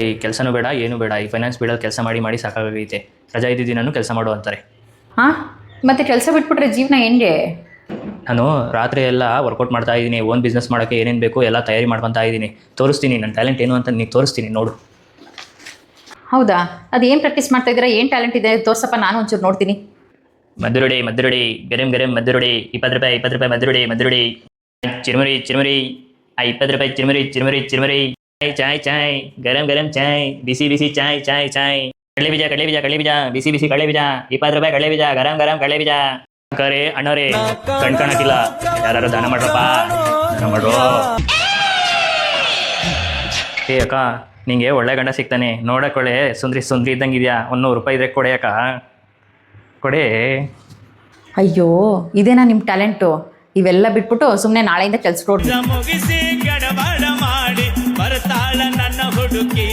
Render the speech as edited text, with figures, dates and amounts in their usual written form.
ಈ ಕೆಲಸನೂ ಬೇಡ ಏನೂ ಬೇಡ, ಈ ಫೈನಾನ್ಸ್ ಫೀಲ್ಡಲ್ಲಿ ಕೆಲಸ ಮಾಡಿ ಮಾಡಿ ಸಾಕಾಗೈತೆ, ರಜಾ ಇದ್ದಿದ್ದೀನೂ ಕೆಲಸ ಮಾಡು ಅಂತಾರೆ. ಹಾಂ, ಮತ್ತೆ ಕೆಲಸ ಬಿಟ್ಬಿಟ್ರೆ ಜೀವನ ಹೆಂಗೆ? ನಾನು ರಾತ್ರಿ ಎಲ್ಲ ವರ್ಕೌಟ್ ಮಾಡ್ತಾ ಇದ್ದೀನಿ, ಓನ್ ಬಿಸ್ನೆಸ್ ಮಾಡೋಕ್ಕೆ ಏನೇನು ಬೇಕು ಎಲ್ಲ ತಯಾರಿ ಮಾಡ್ಕೊತಾ ಇದ್ದೀನಿ. ತೋರಿಸ್ತೀನಿ ನನ್ನ ಟ್ಯಾಲೆಂಟ್ ಏನು ಅಂತ ನೀನು ತೋರಿಸ್ತೀನಿ ನೋಡು. ಹೌದಾ, ಅದು ಏನು ಪ್ರಾಕ್ಟೀಸ್ ಮಾಡ್ತಾ ಇದ್ದೀರಾ? ಏನು ಟ್ಯಾಲೆಂಟ್ ಇದೆ ತೋರ್ಸಪ್ಪ, ನಾನು ಒಂಚೂರು ನೋಡ್ತೀನಿ. ಮದ್ದುರುಡಿ ಗರಂ ಗರಂ ಮದ್ದುರುಡಿ, 20 ರೂಪಾಯಿ ಮದ್ದುರುಡಿ. ಚಿರುಮುರಿ 20 ರೂಪಾಯಿ ಚಿರುಮುರಿ. ಚಾಯ್ ಗರಂ ಚಾಯ್, ಬಿಸಿ ಚಾಯ್. ಕಡಲೆ ಬೀಜ ಬಿಸಿ ಕಡಲೆ ಬೀಜ, 20 ರೂಪಾಯಿ ಕಡಲೆ ಬೀಜ, ಗರಂ ಕಡಲೆ ಬೀಜ. ಅಕ್ಕರೇ ಅಣ್ಣರೇ ಕಣ್ಕಾಣಕ್ಕಿಲ್ಲ, ಯಾರು ದಾನ ಮಾಡ್ರಪ್ಪ, ದಾನ ಮಾಡ್ರು. ಏ ಅಕ್ಕ, ನಿಂಗೆ ಒಳ್ಳೆ ಗಂಡ ಸಿಗ್ತಾನೆ, ನೋಡಕ್ಕೊಳ್ಳೆ ಸುಂದ್ರಿ ಇದ್ದಂಗಿದ್ಯಾ, 100 ರೂಪಾಯಿ ಇದ್ರೆ ಕೊಡೆ ಅಕ್ಕ, ಕೊಡೆ. ಅಯ್ಯೋ, ಇದೇನಾ ನಿಮ್ಮ ಟ್ಯಾಲೆಂಟು? ಇವೆಲ್ಲ ಬಿಟ್ಬಿಟ್ಟು ಸುಮ್ಮನೆ ನಾಳೆಯಿಂದ ಕೆಲಸ ಮುಗಿಸಿ ಗಡಬಡ ಮಾಡಿ ಬರ್ತಾಳ ನನ್ನ ಹುಡುಕಿ.